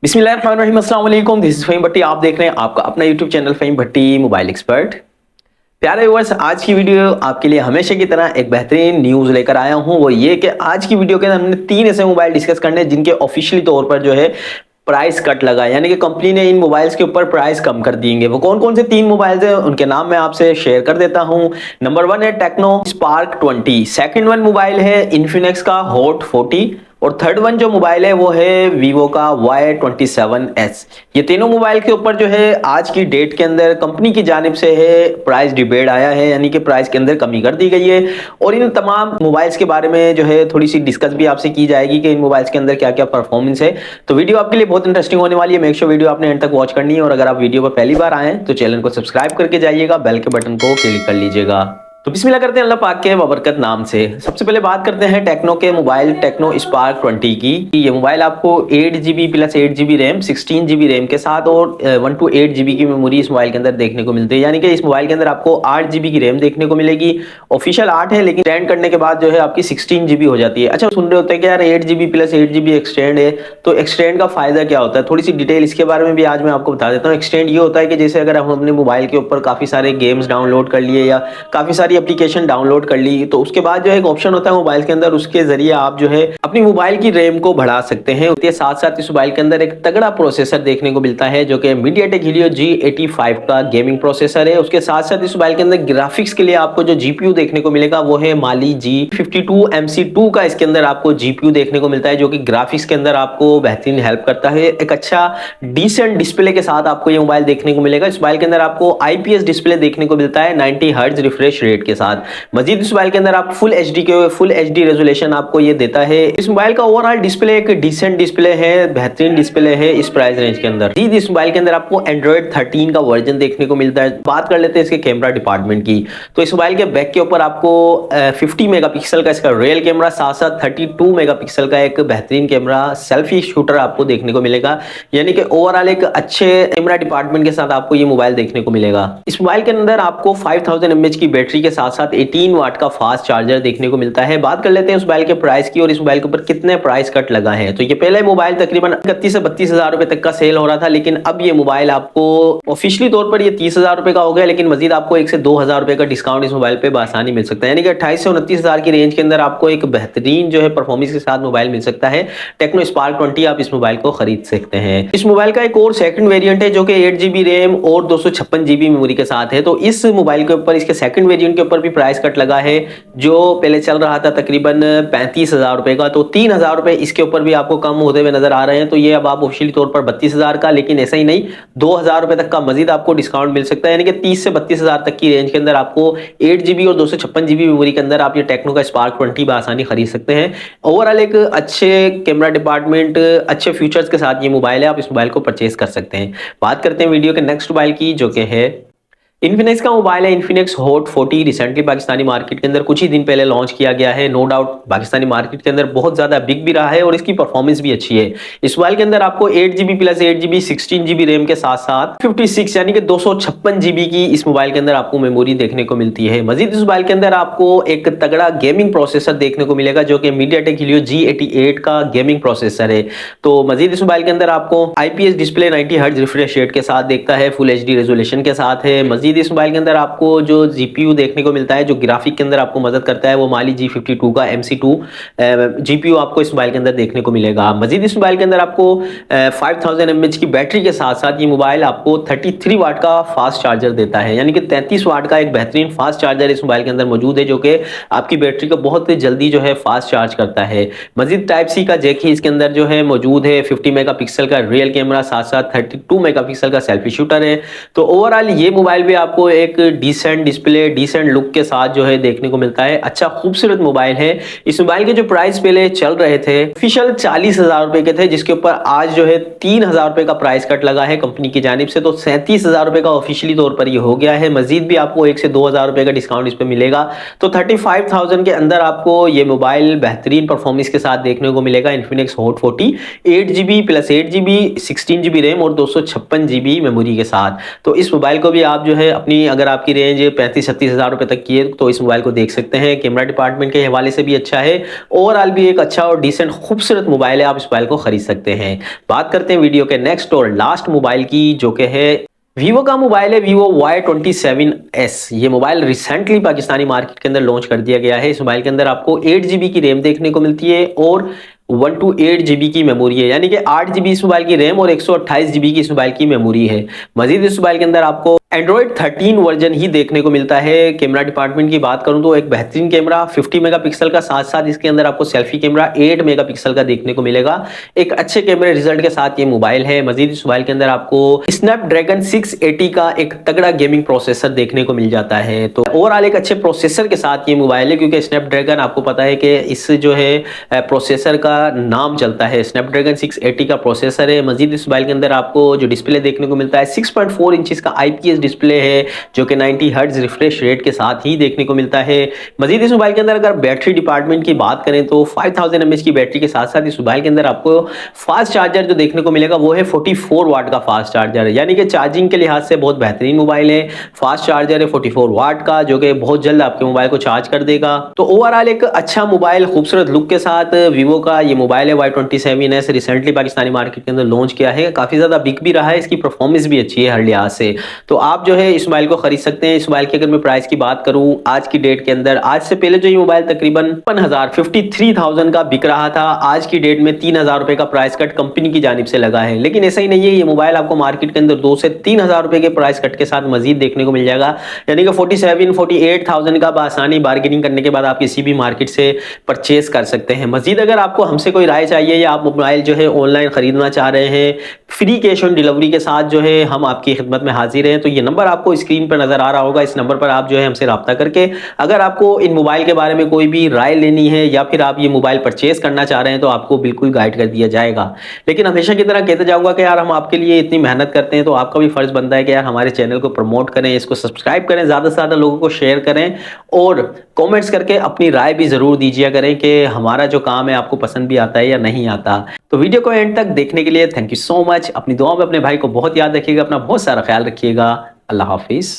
बिस्मिल्लाहिर्रहमानिर्रहीम, अस्सलाम वालेकुम। दिस इज फ़हीम भट्टी। आप देख रहे हैं आपका अपना यूट्यूब चैनल फ़हीम भट्टी मोबाइल एक्सपर्ट। प्यारे व्यूअर्स, आज की वीडियो आपके लिए हमेशा की तरह एक बेहतरीन न्यूज़ लेकर आया हूं। वो ये कि आज की वीडियो के अंदर हमने 3 ऐसे मोबाइल डिस्कस करने हैं जिनके ऑफिशियली तौर पर जो है प्राइस कट लगा है, यानी कि कंपनी ने इन मोबाइल्स के ऊपर प्राइस कम कर दिएंगे। वो कौन कौन से 3 मोबाइल्स हैं उनके नाम मैं आपसे शेयर कर देता हूं। नंबर 1 है Tecno Spark 20, second one mobile है इन्फिनिक्स का हॉट 40 और थर्ड वन जो मोबाइल है वो है वीवो का Y27S। ये तीनों मोबाइल के ऊपर जो है आज की डेट के अंदर कंपनी की जानिब से है प्राइस डिबेट आया है, यानी कि प्राइस के अंदर कमी कर दी गई है। और इन तमाम मोबाइल्स के बारे में जो है थोड़ी सी डिस्कस भी आपसे की जाएगी कि इन मोबाइल्स के अंदर क्या क्या परफॉर्मेंस है। तो वीडियो आपके लिए बहुत इंटरेस्टिंग होने वाली है। मेक श्योर वीडियो आपने एंड तक वॉच करनी है और अगर आप वीडियो पर पहली बार आए तो चैनल को सब्सक्राइब करके जाइएगा, बेल के बटन को क्लिक कर लीजिएगा। तो बिस्मिल्लाह करते हैं अल्लाह पाक के बबरकत नाम से। सबसे पहले बात करते हैं टेक्नो के मोबाइल टेक्नो स्पार्क 20 की। ये मोबाइल आपको 8GB plus 8GB RAM 16GB RAM के साथ और 128GB की मेमोरी इस मोबाइल के अंदर देखने को मिलती है, यानी कि इस मोबाइल के अंदर आपको 8GB की रैम देखने को मिलेगी। ऑफिशियल 8 है लेकिन एक्सटेंड करने के बाद जो है आपकी 16GB हो जाती है। अच्छा, सुन रहे होते हैं कि यार 8GB प्लस 8GB एक्सटेंड है, तो एक्सटेंड का फायदा क्या होता है? थोड़ी सी डिटेल इसके बारे में भी आज मैं आपको बता देता हूँ। एक्सटेंड ये होता है कि जैसे अगर हम अपने मोबाइल के ऊपर काफी सारे गेम्स डाउनलोड कर लिए या काफी सारी एप्लीकेशन डाउनलोड कर ली, तो उसके बाद जो एक ऑप्शन होता है मोबाइल के अंदर, उसके जरिए आप जो है अपनी मोबाइल की रैम को बढ़ा सकते हैं। उसके साथ साथ इस मोबाइल के अंदर एक तगड़ा प्रोसेसर देखने को मिलता है जो कि मीडियाटेक हीलियो G85 का गेमिंग प्रोसेसर है। उसके साथ साथ इस मोबाइल के अंदर ग्राफिक्स के लिए आपको जो जीपीयू देखने को मिलेगा वो है माली G52 MC2 का। इसके अंदर आपको जीपीयू देखने को मिलता है जो कि ग्राफिक्स के अंदर आपको बेहतरीन हेल्प करता है। एक अच्छा डिसेंट डिस्प्ले के साथ आपको ये मोबाइल देखने को मिलेगा। इस मोबाइल के अंदर आपको आईपीएस डिस्प्ले देखने को मिलता है 90 हर्ट्ज रिफ्रेश रेट के साथ। मजीद इस मोबाइल के अंदर आप फुल एचडी रेजोल्यूशन आपको ये देता है। इस मोबाइल का ओवरऑल डिस्प्ले एक डिसेंट डिस्प्ले है, बेहतरीन डिस्प्ले है इस प्राइस रेंज के अंदर। इस मोबाइल के अंदर आपको एंड्रॉइड 13 का वर्जन देखने को मिलता है। बात कर लेते हैं इसके कैमरा डिपार्टमेंट की, तो इस मोबाइल के बैक के ऊपर आपको 50 मेगापिक्सल का इसका रियल कैमरा, साथ साथ 32 मेगापिक्सल का एक बेहतरीन कैमरा सेल्फी शूटर आपको देखने को मिलेगा, यानी कि ओवरऑल एक अच्छे कैमरा डिपार्टमेंट के साथ आपको ये मोबाइल देखने को मिलेगा। इस मोबाइल के अंदर आपको 5000 mAh की बैटरी के साथ साथ 18 वाट का फास्ट चार्जर देखने को मिलता है। बात कर लेते हैं इस मोबाइल के प्राइस की और इस मोबाइल के ऊपर कितने प्राइस कट लगा है। तो ये पहले मोबाइल तकरीबन 31 से 32 हजार रुपए तक का सेल हो रहा था, लेकिन अब ये मोबाइल आपको ऑफिशियली तौर पर ये 30 हजार रुपए का हो गया, लेकिन मजीद आपको 1 से 2 हजार रुपए का डिस्काउंट इस मोबाइल पे आसानी मिल सकता है, यानी कि 28 से 29 हजार की रेंज के अंदर आपको एक बेहतरीन जो है परफॉर्मेंस के साथ मोबाइल मिल सकता है। टेक्नो स्पार्क 20 आप इस मोबाइल को खरीद सकते हैं। इस मोबाइल का एक और सेकंड वेरिएंट है जो कि 8GB रैम और 256GB मेमोरी के साथ है। तो इस मोबाइल के ऊपर इसके सेकंड वेरिएंट के ऊपर भी प्राइस कट लगा है, जो पहले चल रहा था तकरीबन 35 हजार रुपए का, तो 3 हजार रुपए इसके ऊपर भी आपको कम होते हुए नजर आ रहे हैं। तो ये अब आप ऑफिशियली तौर पर 32 हजार का, लेकिन ऐसा ही नहीं 2 हजार रुपए तक का मजीद आपको डिस्काउंट मिल सकता है, यानी कि 30 से 32 हजार तक की रेंज के अंदर आपको 8GB और 256GB मेमोरी के अंदर आप ये टेक्नो का स्पार्क 20 बआसानी खरीद सकते हैं। ओवरऑल एक अच्छे कैमरा डिपार्टमेंट, अच्छे फीचर्स के साथ ये मोबाइल है, आप इस मोबाइल को परचेज कर सकते हैं। बात करते हैं वीडियो के नेक्स्ट मोबाइल की जो कि है इन्फिनिक्स का मोबाइल है Infinix hot 40। Recently Pakistani market के अंदर कुछ ही दिन पहले लॉन्च किया गया है। नो डाउट पाकिस्तानी मार्केट के अंदर बहुत ज्यादा बिग भी रहा है और इसकी परफॉर्मेंस भी अच्छी है। इस मोबाइल के अंदर आपको 8GB plus 8GB 16GB RAM के साथ साथ 56 यानी कि 256GB की इस मोबाइल के अंदर आपको मेमोरी देखने को मिलती है। मजीद इस मोबाइल के अंदर आपको एक तगड़ा गेमिंग प्रोसेसर देखने को मिलेगा जो कि मीडियाटेक हीलियो G88 का गेमिंग प्रोसेसर है। तो मजीद इस मोबाइल के अंदर आपको IPS display 90 hertz refresh rate के साथ देखता है, फुल एचडी रेजोल्यूशन के साथ है। मजीद इस मोबाइल के अंदर आपको जो जीपीयू देखने को मिलता है, जो ग्राफिक के अंदर आपको मदद करता है, वो माली G52 का MC2 जीपीयू आपको इस मोबाइल के अंदर देखने को मिलेगा। मजीद इस मोबाइल के अंदर आपको 5000 mAh की बैटरी के साथ साथ ये मोबाइल आपको 33 वाट का फास्ट चार्जर देता है, यानी कि 33 वाट का एक बेहतरीन फास्ट चार्जर इस मोबाइल के अंदर मौजूद है जो कि आपकी बैटरी को बहुत जल्दी जो है फास्ट चार्ज करता है। मजीद टाइप सी का जैक ही इसके अंदर जो है मौजूद है। 50 मेगापिक्सल का रियल कैमरा, साथ साथ 32 मेगापिक्सल का सेल्फी शूटर है। तो ओवरऑल ये मोबाइल भी आपको एक डिसेंट डिस्प्ले, डिसेंट लुक के साथ जो है देखने को मिलता है। अच्छा खूबसूरत मोबाइल है। इस मोबाइल के जो प्राइस पहले चल रहे थे ऑफिशियल 40 हजार रुपए के थे, जिसके ऊपर आज जो है 3 हजार रुपए का प्राइस कट लगा है कंपनी की जानिब से, तो 37 हजार रुपए का ऑफिशियली तौर पर ये हो गया है। मजीद भी आपको 1 से 2 हजार रुपए का डिस्काउंट इस पे मिलेगा, तो 35,000 के अंदर आपको ये मोबाइल बेहतरीन परफॉर्मेंस के साथ देखने को मिलेगा। Infinix hot 40 8GB plus 8GB 16GB RAM और 256GB मेमोरी के साथ। तो इस मोबाइल को भी आप जो है है अपनी, अगर आपकी रेंज 35-36 हज़ार रुपये तक की है तो इस मोबाइल को देख सकते हैं। कैमरा डिपार्टमेंट के हवाले से भी अच्छा है, ओवरऑल भी एक अच्छा और डिसेंट खूबसूरत मोबाइल है, आप इस मोबाइल को खरीद सकते हैं। बात करते हैं वीडियो के नेक्स्ट और लास्ट मोबाइल की, जो कि है वीवो का मोबाइल है, वीवो Y27S। ये मोबाइल रिसेंटली पाकिस्तानी मार्केट के अंदर लॉन्च कर दिया गया है। इस मोबाइल के अंदर आपको 8 GB की रैम देखने को मिलती है और 128 GB की मेमोरी है, यानी कि 8 GB इस मोबाइल की रैम और 128 GB की इस मोबाइल की मेमोरी है। मजीद इस मोबाइल के अंदर आपको एंड्रॉइड 13 वर्जन ही देखने को मिलता है। कैमरा डिपार्टमेंट की बात करूं तो एक बेहतरीन कैमरा 50 मेगापिक्सल का, साथ साथ इसके अंदर आपको सेल्फी कैमरा 8 मेगापिक्सल का देखने को मिलेगा। एक अच्छे कैमरे रिजल्ट के साथ ये मोबाइल है। मजीद इस मोबाइल के अंदर आपको स्नैपड्रैगन 680 का एक तगड़ा गेमिंग प्रोसेसर देखने को मिल जाता है। तो ओवरऑल एक अच्छे प्रोसेसर के साथ ये मोबाइल है, क्योंकि स्नैपड्रैगन आपको पता है कि इस जो है प्रोसेसर का नाम चलता है, स्नैपड्रैगन 680 का प्रोसेसर है। मजीद इस मोबाइल के अंदर आपको जो डिस्प्ले देखने को मिलता है 6.4 इंचेस का IPS डिस्प्ले है, जो कि 90 हर्ट्ज रिफ्रेश रेट के साथ ही देखने को मिलता है। मजीद इस मोबाइल के अंदर अगर बैटरी डिपार्टमेंट की बात करें तो 5000 mAh की बैटरी के साथ साथ इस मोबाइल के अंदर आपको फास्ट चार्जर जो देखने को मिलेगा वो है 44 वाट का फास्ट चार्जर, यानी कि चार्जिंग के लिहाज से बहुत बेहतरीन मोबाइल है। फास्ट चार्जर है 44 वाट का, जो कि बहुत जल्द आपके मोबाइल को चार्ज कर देगा। तो ओवरऑल एक अच्छा मोबाइल खूबसूरत लुक के साथ वीवो का ये मोबाइल है Y27S, रिसेंटली पाकिस्तानी मार्केट के अंदर लॉन्च किया है। काफी ज्यादा बिक भी रहा है, इसकी परफॉर्मेंस भी अच्छी है हर लिहाज से। तो आप जो है इस मोबाइल को खरीद सकते हैं। इस मोबाइल की अगर मैं प्राइस की बात करूं आज की डेट के अंदर, आज से पहले जो ये मोबाइल तकरीबन 53,000 का बिक रहा था, आज की डेट में 3,000 रुपए का प्राइस कट कंपनी की जानिब से लगा है। लेकिन ऐसा ही नहीं है, ये मोबाइल आपको मार्केट के अंदर 2 से 3,000 रुपए के प्राइस कट के साथ मजीद देखने को मिल जाएगा, यानी कि 47-48,000 का आसानी बार्गेनिंग करने के बाद आप किसी भी मार्केट से परचेज कर सकते हैं। मजीद अगर आपको हमसे कोई राय चाहिए या आप मोबाइल जो है ऑनलाइन खरीदना चाह रहे हैं फ्री कैश ऑन डिलीवरी के साथ, जो है हम आपकी खिदमत में हाजिर हैं। तो ये नंबर आपको स्क्रीन पर नजर आ रहा होगा, इस नंबर पर आप जो है हमसे रब्ता करके अगर आपको इन मोबाइल के बारे में कोई भी राय लेनी है या फिर आप ये मोबाइल परचेज करना चाह रहे हैं तो आपको बिल्कुल गाइड कर दिया जाएगा। लेकिन हमेशा की तरह कहते जाऊंगा कि यार हम आपके लिए इतनी मेहनत करते हैं तो आपका भी फर्ज बनता है कि यार हमारे चैनल को प्रमोट करें, इसको सब्सक्राइब करें, ज्यादा से ज्यादा लोगों को शेयर करें और कमेंट्स करके अपनी राय भी जरूर दीजिए करें कि हमारा जो काम है आपको पसंद भी आता है या नहीं आता। तो वीडियो को एंड तक देखने के लिए थैंक यू सो मच। अपनी दुआ में अपने भाई को बहुत याद रखिएगा, अपना बहुत सारा ख्याल रखिएगा। अल्लाह हाफिज।